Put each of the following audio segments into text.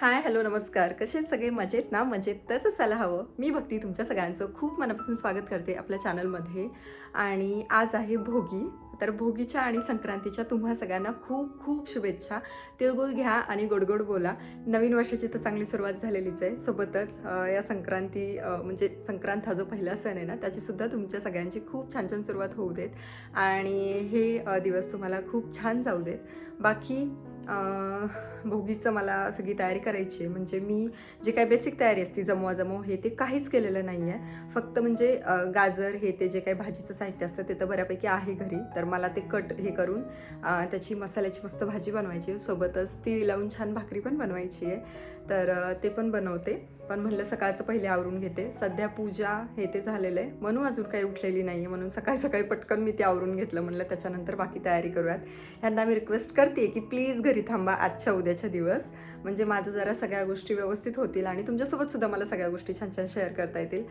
हाय, hello, नमस्कार. कसे सगळे मजेत ना? मजेतच असायला हवं. मी भक्ती तुमच्या सगळ्यांचं खूप मनापासून स्वागत करते आपल्या चॅनलमध्ये. आणि आज आहे भोगी. तर भोगीच्या आणि संक्रांतीच्या तुम्हा सगळ्यांना खूप खूप शुभेच्छा. तिळगुळ घ्या आणि गोड बोला. नवीन वर्षाची तर चांगली सुरुवात झालेलीच आहे. सोबतच या संक्रांती म्हणजे संक्रांत हा जो पहिला सण आहे ना, त्याचीसुद्धा तुमच्या सगळ्यांची खूप छान छान सुरुवात होऊ देत. आणि हे दिवस तुम्हाला खूप छान जाऊ देत. बाकी भोगीचं मला सगळी तयारी करायची आहे. म्हणजे मी जे काही बेसिक तयारी असते जमवाजमव हे ते काहीच केलेलं नाही आहे. फक्त म्हणजे गाजर हे ते जे काही भाजीचं साहित्य असतं ते तर बऱ्यापैकी आहे घरी. तर मला ते कट हे करून त्याची मसाल्याची मस्त भाजी बनवायची आहे. सोबतच ती लावून छान भाकरी पण बनवायची आहे. तर ते पण बनवते. पण म्हणलं सकाळचं पहिले आवरून घेते. सध्या पूजा हे ते झालेलं आहे. म्हणून अजून काही उठलेली नाही आहे, म्हणून सकाळी पटकन मी ते आवरून घेतलं. म्हणलं त्याच्यानंतर बाकी तयारी करूयात. ह्यांना मी रिक्वेस्ट करते की प्लीज घरी थांबा आजच्या उद्याच्या दिवस. म्हणजे माझं जरा सगळ्या गोष्टी व्यवस्थित होतील आणि तुमच्यासोबत सुद्धा मला सगळ्या गोष्टी छान छान शेअर करता येतील.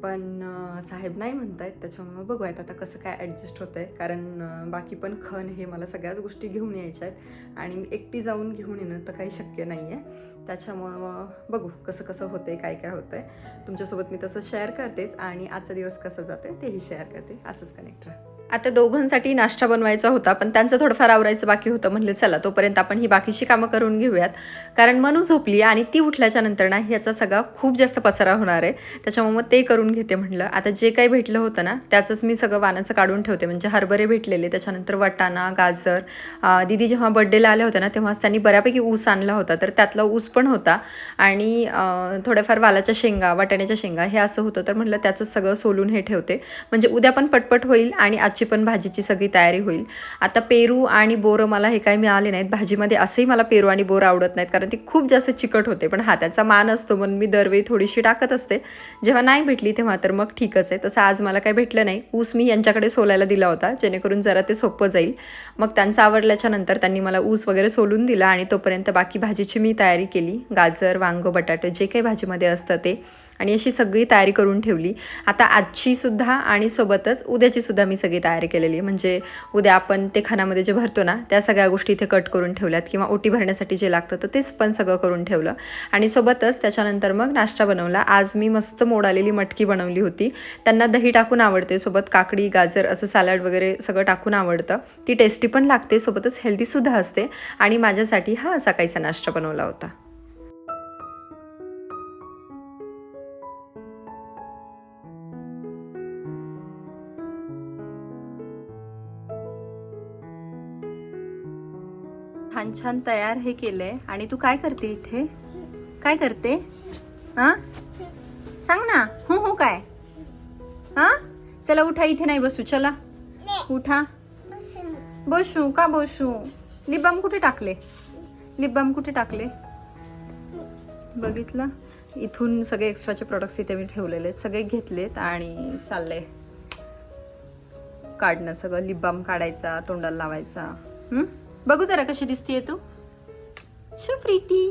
पण साहेब नाही म्हणतायत, त्याच्यामुळे बघूयात आता कसं काय ॲडजस्ट होतं आहे. कारण बाकी पण खण हे मला सगळ्याच गोष्टी घेऊन यायच्या आहेत आणि मी एकटी जाऊन घेऊन येणं तर काही शक्य नाही आहे. त्याच्यामुळं बघू कसं कसं होतं आहे, काय होतं आहे. तुमच्यासोबत मी तसं शेअर करतेच आणि आजचा दिवस कसं जातं आहे तेही शेअर करते. असंच कनेक्ट राहा. आता दोघांसाठी नाश्ता बनवायचा होता, पण त्यांचं थोडंफार आवरायचं बाकी होतं. म्हणलं चला तोपर्यंत आपण ही बाकीची कामं करून घेऊयात. कारण मनू झोपली आणि ती उठल्याच्या नंतर ना ह्याचा सगळा खूप जास्त पसारा होणार आहे. त्याच्यामुळे मग ते करून घेते म्हणलं. आता जे काही भेटलं होतं ना त्याचंच मी सगळं वानाचं काढून ठेवते. म्हणजे हरभरे भेटलेले, त्याच्यानंतर वाटाणा, गाजर. दीदी जेव्हा बड्डेला आल्या होत्या ना तेव्हाच त्यांनी बऱ्यापैकी ऊस आणला होता, तर त्यातला ऊस पण होता. आणि थोड्याफार वालाच्या शेंगा, वाटाण्याच्या शेंगा हे असं होतं. तर म्हटलं त्याचं सगळं सोलून हे ठेवते. म्हणजे उद्या पण पटपट होईल आणि आजची पण भाजीची सगळी तयारी होईल. आता पेरू आणि बोरं मला हे काही मिळाले नाहीत भाजीमध्ये. असंही मला पेरू आणि बोरं आवडत नाहीत, कारण ती खूप जास्त चिकट होते. पण हा त्याचा मान असतो म्हणून मी दरवेळी थोडीशी टाकत असते. जेव्हा नाही भेटली तेव्हा तर मग ठीकच आहे. तसं आज मला काही भेटलं नाही. ऊस मी यांच्याकडे सोलायला दिला होता, जेणेकरून जरा ते सोपं जाईल. मग त्यांचं आवडल्याच्या नंतर त्यांनी मला ऊस वगैरे सोलून दिला आणि तोपर्यंत बाकी भाजीची मी तयारी केली. गाजर, वांगं, बटाटे जे काही भाजीमध्ये असतं ते, आणि अशी सगळी तयारी करून ठेवली. आता आजचीसुद्धा आणि सोबतच उद्याचीसुद्धा मी सगळी तयारी केलेली आहे. म्हणजे उद्या आपण ते खानामध्ये जे भरतो ना त्या सगळ्या गोष्टी इथे कट करून ठेवल्यात, किंवा ओटी भरण्यासाठी जे लागतं तर तेच पण सगळं करून ठेवलं. आणि सोबतच त्याच्यानंतर मग नाश्ता बनवला. आज मी मस्त मोड आलेली मटकी बनवली होती. त्यांना दही टाकून आवडते, सोबत काकडी, गाजर असं सॅलड वगैरे सगळं टाकून आवडतं. ती टेस्टी पण लागते, सोबतच हेल्दीसुद्धा असते. आणि माझ्यासाठी हा असा काहीसा नाश्ता बनवला होता. छान छान तयार हे केलंय. आणि तू काय करते इथे? काय करते? हा, सांग ना. हो काय? हा, चला उठा, इथे नाही बसू. चला उठा. बसू का? बसू. लिप बाम कुठे टाकले? लिप बाम कुठे टाकले? बघितलं. इथून सगळे एक्स्ट्राचे प्रोडक्ट्स इथे मी ठेवलेले आहेत, सगळे घेतलेत आणि चाललंय काढणं. सगळं लिप बाम काढायचा, तोंडाला लावायचा. बघू जरा कशी दिसतीये तू. So pretty.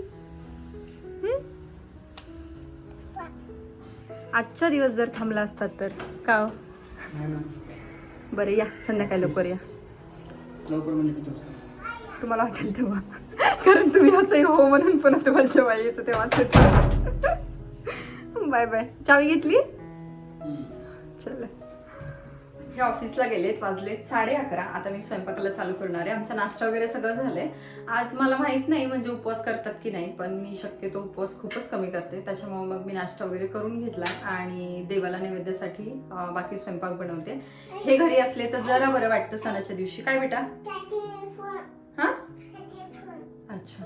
आजचा दिवस जर थांबला असतात तर का हो? बरं या संध्याकाळी लवकर या. तुम्हाला वाटेल तेव्हा, कारण तुम्ही असंही हो म्हणून पण तुम्हाला जेव्हा यायचं तेव्हा. Bye bye. चावी घेतली? चला. हे ऑफिसला गेलेत, वाजलेत 11:30. आता मी स्वयंपाकाला चालू करणार आहे. आमचा नाश्ता वगैरे सगळं झालंय. आज मला माहित नाही म्हणजे उपवास करतात की नाही, पण मी शक्यतो उपवास खूपच कमी करते. त्याच्यामुळे मग मी नाश्ता वगैरे करून घेतला आणि देवाला नैवेद्यासाठी बाकी स्वयंपाक बनवते. हे घरी असले तर जरा बरं वाटतं सणाच्या दिवशी. काय बेटा? हा, अच्छा.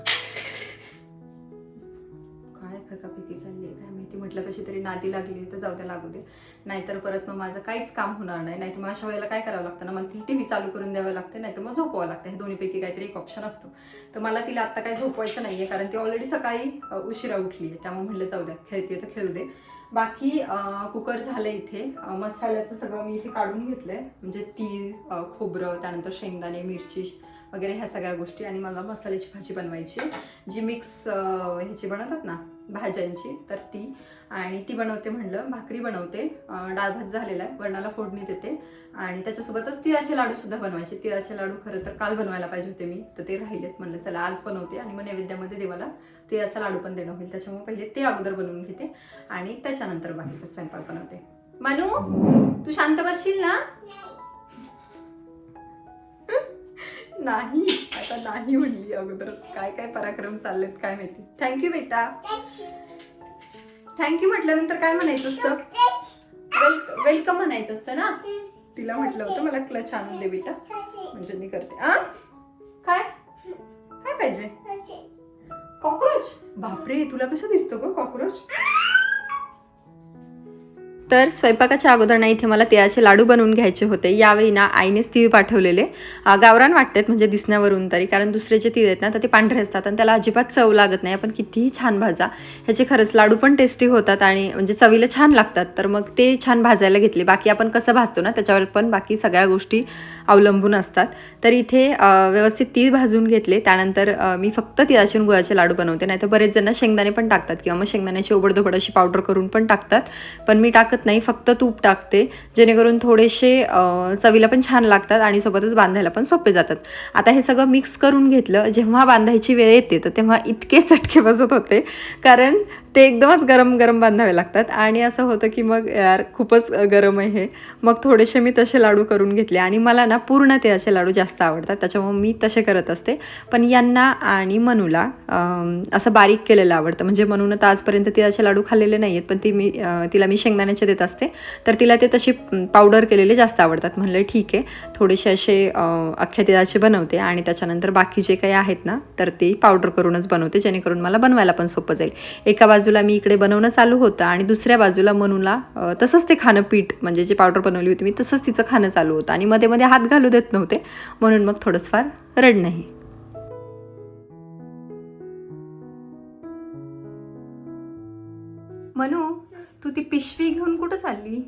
काय फेकाफेकी चालली आहे काय माहिती. म्हटलं कशी तरी नादी लागली तर जाऊ द्या, लागू दे. नाहीतर परत मग माझं काहीच काम होणार नाही. नाहीतर मग अशा वेळेला काय करावं लागतं ना, मला ती टी व्ही चालू करून द्यावं लागते, नाहीतर मग झोपवावं लागतं. हे दोन्हीपैकी काहीतरी एक ऑप्शन असतो. तर मला तिला आत्ता काही झोपवायचं नाहीये, कारण ती ऑलरेडी सकाळी उशिरा उठली आहे. त्यामुळे म्हणलं जाऊ द्या, खेळते तर खेळू दे. बाकी कुकर झालं इथे. मसाल्याचं सगळं मी इथे काढून घेतलंय. म्हणजे तीळ, खोबरं, त्यानंतर शेंगदाणे, मिरची वगैरे ह्या सगळ्या गोष्टी. आणि मला मसाल्याची भाजी बनवायची, जी मिक्स ह्याची बनवतात ना, भाज्यांची, तर ती आणि ती बनवते म्हणलं. भाकरी बनवते, डाळ भात झालेला आहे, वरणाला फोडणी देते आणि त्याच्यासोबतच तिळाचे लाडू सुद्धा बनवायचे. तिळाचे लाडू खरं तर काल बनवायला पाहिजे होते मी, तर ते राहिलेत. म्हणलं चला आज बनवते आणि मग नैवेद्यामध्ये देवाला तिळाचा लाडू पण देणं होईल, त्याच्यामुळे पहिले ते अगोदर बनवून घेते आणि त्याच्यानंतर बाकीचा स्वयंपाक बनवते. मनू तू शांत बसशील ना? नाही, आता नाही म्हणली अगोदरच. काय काय पराक्रम चाललेत काय माहिती. थँक्यू बेटा. थँक्यू म्हटल्यानंतर काय म्हणायचं असतं? वेलकम म्हणायचं असतं ना. तिला म्हटलं होतं मला क्लच आणून दे बेटा, म्हणजे मी करते. काय काय पाहिजे? कॉक्रोच? बापरे, तुला कसं दिसतो ग कॉक्रोच? तर स्वयंपाकाच्या अगोदर ना इथे मला तिळाचे लाडू बनवून घ्यायचे होते. यावेळी ना आईनेच तीळ पाठवलेले. गावरान वाटतात म्हणजे दिसण्यावरून तरी, कारण दुसरे जे तीळ आहेत ना तर ते पांढरे असतात आणि त्याला अजिबात चव लागत नाही. आपण कितीही छान भाजा, ह्याचे खरंच लाडू पण टेस्टी होतात आणि म्हणजे चवीला छान लागतात. तर मग ते छान भाजायला घेतले. बाकी आपण कसं भाजतो ना त्याच्यावर पण बाकी सगळ्या गोष्टी अवलंबून असतात. तर इथे व्यवस्थित तीळ भाजून घेतले. त्यानंतर मी फक्त तिळाचे आणि गुळाचे लाडू बनवते. नाही तर बरेच जण शेंगदाणे पण टाकतात किंवा मग शेंगदाण्याची ओबडधोबड अशी पावडर करून पण टाकतात, पण मी टाकत नाही, फक्त तूप टाकते, जेणेकरून थोडेसे चवीला पण छान लागतात आणि सोबतच बांधायला पण सोपे जातात. आता हे सगळं मिक्स करून घेतलं. जेव्हा बांधायची वेळ येते तर तेव्हा इतके चटके बसत होते, कारण ते एकदमच गरम गरम बांधावे लागतात आणि असं होतं की मग यार खूपच गरम आहे हे. मग थोडेसे मी तसे लाडू करून घेतले आणि मला ना पूर्ण तिळाचे लाडू जास्त आवडतात, त्याच्यामुळे मी तसे करत असते. पण यांना आणि मनूला असं बारीक केलेलं आवडतं. म्हणजे मनूनं तर आजपर्यंत तिळाचे लाडू खाल्लेले नाही आहेत, पण तिला मी शेंगदाण्याचे देत असते, तर तिला ते तशी पावडर केलेले जास्त आवडतात. म्हणलं ठीक आहे, थोडेसे असे अख्ख्या तिळाचे बनवते आणि त्याच्यानंतर बाकी जे काही आहेत ना तर ते पावडर करूनच बनवते, जेणेकरून मला बनवायला पण सोपं जाईल. एका बाजूला मी इकडे बनवणं चालू होतं आणि दुसऱ्या बाजूला मनूला तसंच ते खाणं, पीठ म्हणजे जे पावडर बनवली होती मी तसंच तिचं खाणं चालू होतं आणि मध्ये मध्ये हात घालू देत नव्हते, म्हणून मग थोडंसं फार रडणंही. मनू तू ती पिशवी घेऊन कुठं चालली?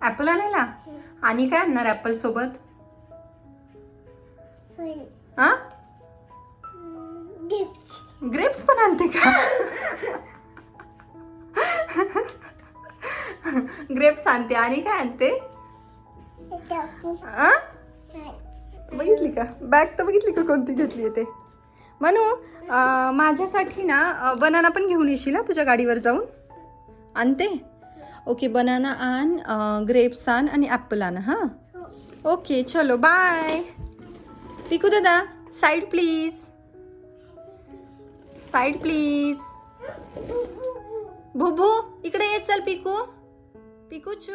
ऍपल आणायला? आणि काय आणणार ऍपल सोबत? ग्रेप्स पण आणते का? ग्रेप्स आणते आणि काय आणते? बघितली का बॅग? तर बघितली का कोणती घेतली ते? मनू माझ्यासाठी ना बनाना पण घेऊन येशील ना तुझ्या गाडीवर जाऊन? आणते? ओके, बनाना आण, ग्रेप्स आण आणि ॲपल आण. हां ओके, चलो बाय. पिकू दादा साईड प्लीज, साईड प्लीज. भूभू इकडे ये, चल पिकू, पिकूचू.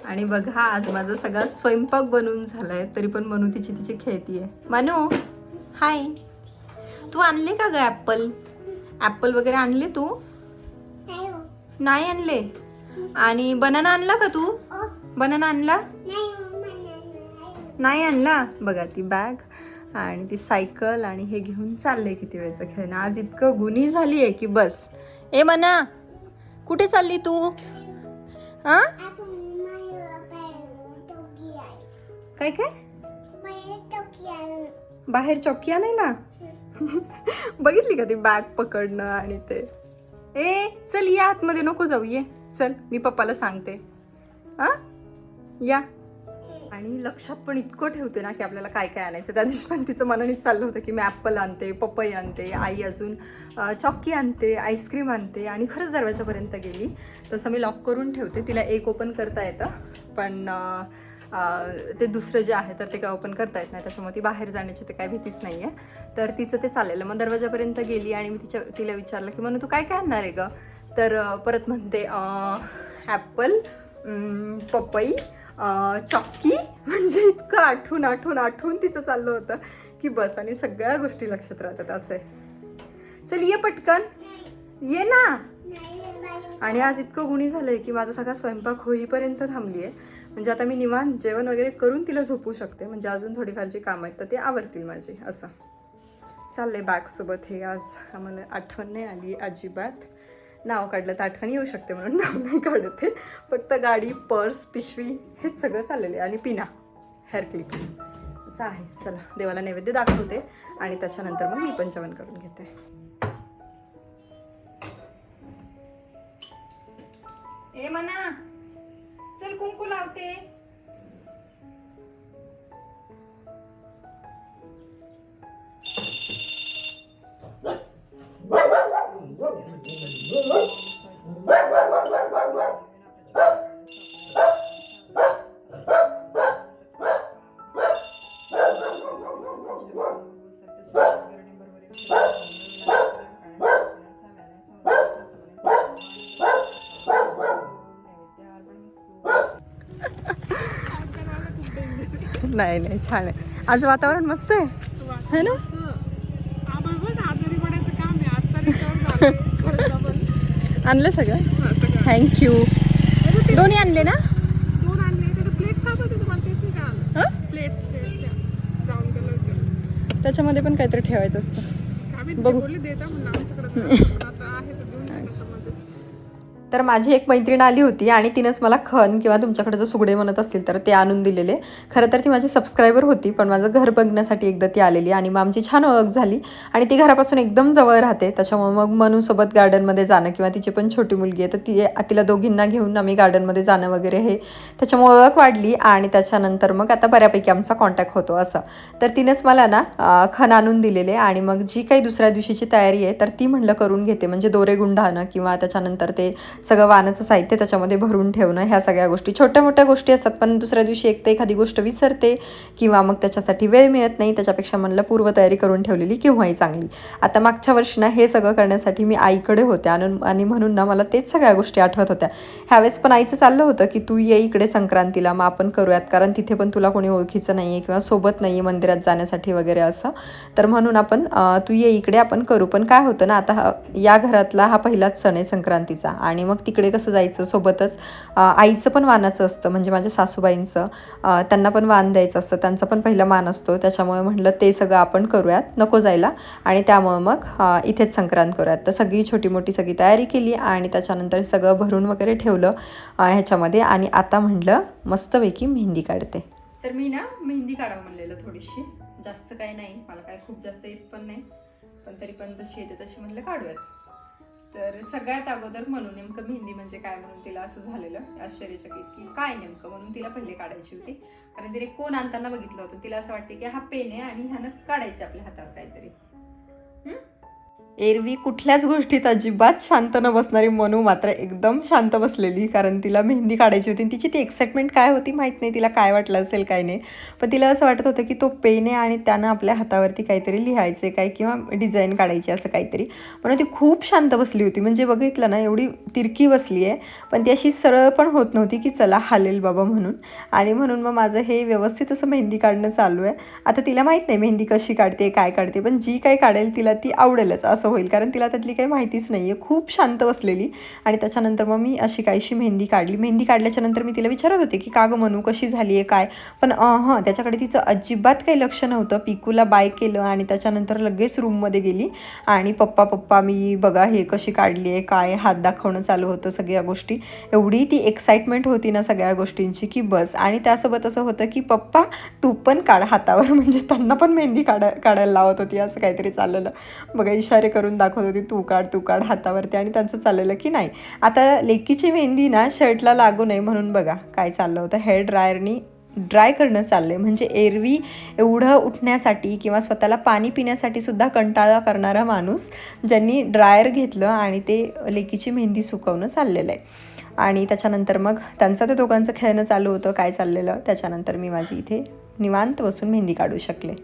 आणि बघा आज माझा सगळा स्वयंपाक बनवून झालाय, तरी पण मनू तिची खेळतीये. मनू हाय, तू आणले का ग ऍपल? ऍपल वगैरे आणले तू? नाही आणले. आणि बनाना आणला का तू? बनाना आणला? नाही आणला. बघा ती बॅग आणि ती सायकल आणि हे घेऊन चालले किती वेळचं खेळणं. आज इतकं गुणी झाली आहे की बस. ए मना, कुठे चालली तू? हा काय काय? बाहेर चौकी आणायला? बघितली का ती बॅग पकडणं आणि ते. ए चल या आतमध्ये, नको जाऊ, ये चल, मी पप्पाला सांगते. या. आणि लक्षात पण इतकं ठेवते ना की आपल्याला काय काय आणायचं. त्या दिवशी पण तिचं मनानेच चाललं होतं की मी ॲपल आणते, पपई आणते, आई अजून चॉकी आणते, आईस्क्रीम आणते. आणि खरंच दरवाजापर्यंत गेली. तसं मी लॉक करून ठेवते, तिला एक ओपन करता येतं, पण ते दुसरं जे आहे तर ते काय ओपन करता येत नाही, त्याच्यामुळे ती बाहेर जाण्याची ते काय भीतीच नाही आहे. तर तिचं ते चाललेलं. मग दरवाजापर्यंत गेली आणि मी तिला विचारलं की म्हणून तू काय काय आणणार आहे ग? तर परत म्हणते ॲपल, पपई, चॉकी. म्हणजे इतकं आठवून तिचं चाललं होतं की बस. आणि सगळ्या गोष्टी लक्षात राहतात असे. चल ये पटकन, ये ना. आणि आज इतकं गुणी झालंय की माझा सगळा स्वयंपाक होईपर्यंत थांबली आहे. म्हणजे आता मी निवांत जेवण वगैरे करून तिला झोपू शकते, म्हणजे अजून थोडीफार जी कामं आहेत तर ते आवरतील माझी असं. चाललंय बॅगसोबत हे. आज आम्हाला आठवण नाही आली अजिबात. नाव काढलं तर आठवण येऊ शकते म्हणून नाव नाही काढत आहे. फक्त गाडी, पर्स, पिशवी हेच सगळं चाललेलं आहे आणि पिना, हेअर क्लिप्स असं आहे. चला देवाला नैवेद्य दाखवते आणि त्याच्यानंतर मग मी पण जेवण करून घेते. ए मना चल कुंकू लावते. नाही नाही छान आहे. आज वातावरण मस्त आहे है ना. आणलं सगळं. थँक्यू. दोन्ही आणले ना. त्याच्यामध्ये पण काहीतरी ठेवायचं असतं बघू. तर माझी एक मैत्रीण आली होती आणि तिनंच मला खण किंवा तुमच्याकडे जर सुगडे म्हणत असतील तर ते आणून दिलेले. खरं तर ती माझी सबस्क्रायबर होती, पण माझं घर बघण्यासाठी एकदा ती आलेली आणि मग आमची छान ओळख झाली. आणि ती घरापासून एकदम जवळ राहते, त्याच्यामुळे मग मनूसोबत गार्डनमध्ये जाणं किंवा तिची पण छोटी मुलगी आहे तर तिला दोघींना घेऊन आम्ही गार्डनमध्ये जाणं वगैरे हे, त्याच्यामुळे ओळख वाढली. आणि त्याच्यानंतर मग आता बऱ्यापैकी आमचा कॉन्टॅक्ट होतो असं. तर तिनंच मला ना खण आणून दिलेले आणि मग जी काही दुसऱ्या दिवशीची तयारी आहे तर ती म्हणलं करून घेते. म्हणजे दोरे गुंढाणं किंवा त्याच्यानंतर ते सगळं वाणाचं साहित्य त्याच्यामध्ये भरून ठेवणं, ह्या सगळ्या गोष्टी छोट्या मोठ्या गोष्टी असतात. पण दुसऱ्या दिवशी एक तर एखादी गोष्ट विसरते किंवा मग त्याच्यासाठी वेळ मिळत नाही. त्याच्यापेक्षा म्हणलं पूर्वतयारी करून ठेवलेली केव्हाही चांगली. आता मागच्या वर्षी ना हे सगळं करण्यासाठी मी आईकडे होते आणि म्हणून ना मला तेच सगळ्या गोष्टी आठवत होत्या. ह्यावेळेस पण आईचं चाललं होतं की तू ये इकडे संक्रांतीला, मग आपण करूयात, कारण तिथे पण तुला कोणी ओळखीचं नाही आहे किंवा सोबत नाही आहे मंदिरात जाण्यासाठी वगैरे असं. तर म्हणून आपण तू ये इकडे आपण करू. पण काय होतं ना, आता या घरातला हा पहिलाच सण आहे संक्रांतीचा आणि मग तिकडे कसं जायचं. सोबतच आईचं पण वाणाचं असतं, म्हणजे माझ्या सासूबाईंचं, त्यांना पण वाण द्यायचं असतं, त्यांचा पण पहिला मान असतो. त्याच्यामुळे म्हटलं ते सगळं आपण करूयात, नको जायला. आणि त्यामुळे मग इथेच संक्रांत करूयात. तर सगळी छोटी मोठी सगळी तयारी केली आणि त्याच्यानंतर सगळं भरून वगैरे ठेवलं ह्याच्यामध्ये. आणि आता म्हटलं मस्तपैकी मेहंदी काढते. तर मी ना मेहंदी काढावं म्हणलेलं थोडीशी, जास्त काही नाही, मला काय खूप जास्त येत पण नाही, पण तरी पण जशी येते तशी म्हटलं काढूयात. तर सगळ्यात अगोदर म्हणून नेमकं मेहंदी म्हणजे काय म्हणून तिला असं झालेलं आश्चर्यचकित की काय नेमकं, म्हणून तिला पहिले काढायची होती. कारण तिने कोण आणताना बघितलं होतं, तिला असं वाटते की हा पेन आहे आणि ह्यानं काढायचं आपल्या हातावर काहीतरी. एरवी कुठल्याच गोष्टीत अजिबात शांत न बसणारी मनू मात्र एकदम शांत बसलेली, कारण तिला मेहंदी काढायची होती. तिची ती एक्साइटमेंट काय होती माहीत नाही, तिला काय वाटलं असेल काय नाही, पण तिला असं वाटत होतं की तो पेन आहे आणि त्यानं आपल्या हातावरती काहीतरी लिहायचे काय किंवा डिझाईन काढायची असं काहीतरी. म्हणून ती खूप शांत बसली होती. म्हणजे बघितलं ना, एवढी तिरकी बसली आहे, पण ती अशी सरळ पण होत नव्हती की चला हालेल बाबा म्हणून. आणि म्हणून मग माझं हे व्यवस्थित असं मेहंदी काढणं चालू आहे. आता तिला माहीत नाही मेहंदी कशी काढते काय काढते, पण जी काही काढेल तिला ती आवडेलच असं होईल, कारण तिला त्यातली काही माहितीच नाही आहे. खूप शांत बसलेली. आणि त्याच्यानंतर मग मी अशी काहीशी मेहंदी काढली. मेहंदी काढल्याच्यानंतर मी तिला विचारत होते की का गं मनू कशी झाली आहे काय, पण त्याच्याकडे तिचं अजिबात काही लक्ष नव्हतं. पिकूला बाय केलं आणि त्याच्यानंतर लगेच रूममध्ये गेली आणि पप्पा मी बघा हे कशी काढली आहे काय, हात दाखवणं चालू होतं सगळ्या गोष्टी. एवढी ती एक्साइटमेंट होती ना सगळ्या गोष्टींची की बस. आणि त्यासोबत असं होतं की पप्पा तू पण काढ हातावर, म्हणजे त्यांना पण मेहंदी काढायला लावत होती, असं काहीतरी चाललेलं बघा. इशारे करून दाखवत होती तू काढ हातावरती. आणि त्यांचं चाललेलं की नाही आता लेकीची मेहंदी ना शर्टला लागू नये म्हणून बघा काय चाललं होतं, हेअर ड्रायरनी ड्राय करणं चाललं आहे. म्हणजे एरवी एवढं उठण्यासाठी किंवा स्वतःला पाणी पिण्यासाठी सुद्धा कंटाळा करणारा माणूस ज्यांनी ड्रायर घेतलं आणि ते लेकीची मेहंदी सुकवणं चाललेलं आहे. आणि त्याच्यानंतर मग त्यांचं ते दोघांचं खेळणं चालू होतं काय चाललेलं. त्याच्यानंतर मी माझी इथे निवांत बसून मेहंदी काढू शकले.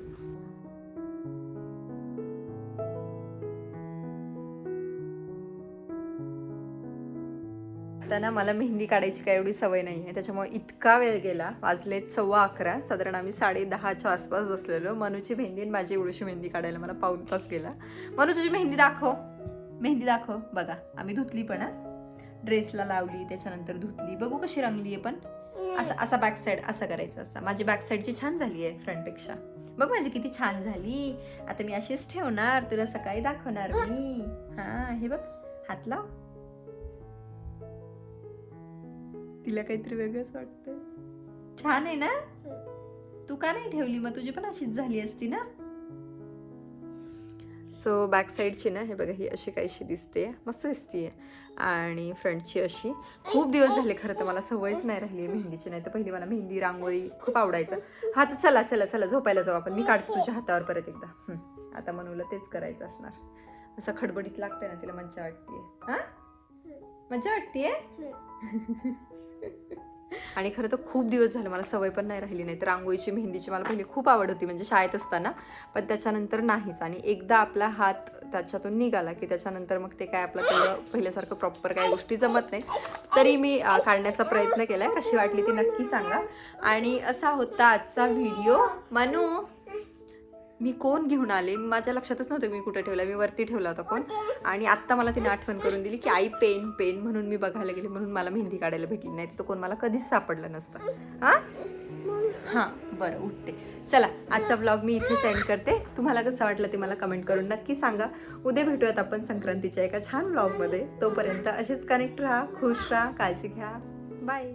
त्यांना मला मेहंदी काढायची काय एवढी सवय नाही आहे, त्याच्यामुळे इतका वेळ गेला. वाजलेत 11:15, साधारण आम्ही 10:30च्या आसपास बसलेलो. मनूची मेहंदी आणि माझी एवढीशी मेहंदी काढायला मला पाऊण तास गेला. मनू तुझी मेहंदी दाखव बघा. आम्ही धुतली पण, ड्रेसला लावली त्याच्यानंतर धुतली, बघू कशी रंगली आहे. पण असा बॅक साईड असं करायचं, असं माझी बॅक साईडची छान झाली आहे फ्रंटपेक्षा. बघ माझी किती छान झाली. आता मी अशीच ठेवणार, तुला सकाळी दाखवणार मी. हा हे बघ, हात लाव. तिला काहीतरी वेगळंच वाटतं. छान आहे ना? तू का नाही ठेवली मग? तुझी पण अशीच झाली असती ना. सो बॅक साईडची ना हे बघा, ही अशी काहीशी दिसते, मस्त दिसतीये. आणि फ्रंटची अशी. खूप दिवस झाले खरं तर, मला सवयच नाही राहिली मेहंदीची. नाही तर पहिली मला मेहंदी, रांगोळी खूप आवडायचं. हा तर चला चला चला झोपायला जाऊ आपण. मी काढते तुझ्या हातावर परत एकदा. आता मनूला तेच करायचं असणार. असं खडबडीत लागतंय ना, तिला मज्जा वाटतेय. हा मज्जा वाटतेय. आणि खरं तर खूप दिवस झाले मला सवय पण नाही राहिली. नाही तर रांगोळीची, मेहंदीची मला पहिली खूप आवड होती, म्हणजे शाळेत असताना. पण त्याच्यानंतर नाहीच. आणि एकदा आपला हात त्याच्यातून निघाला की त्याच्यानंतर मग ते काय आपलं तेवढं पहिल्यासारखं प्रॉपर काही गोष्टी जमत नाही. तरी मी काढण्याचा प्रयत्न केलाय. कशी वाटली ती नक्की सांगा. आणि असा होता आजचा व्हिडिओ. मनू, मी कोण घेऊन आले, माझ्या लक्षातच नव्हतं मी कुठे ठेवला. मी वरती ठेवला होता कोण. आणि आत्ता मला तिने आठवण करून दिली की आई पेन पेन, म्हणून मी बघायला गेले, म्हणून मला मेहंदी काढायला भेटली. नाही तर कोण मला कधीच सापडलं नसतं. हां बरं, उठते. चला आजचा व्लॉग मी इथे सेंड करते. तुम्हाला कसं वाटलं ते मला कमेंट करून नक्की सांगा. उद्या भेटूयात आपण संक्रांतीच्या एका छान व्लॉगमध्ये. तोपर्यंत असेच कनेक्ट राहा, खुश राहा, काळजी घ्या. बाय.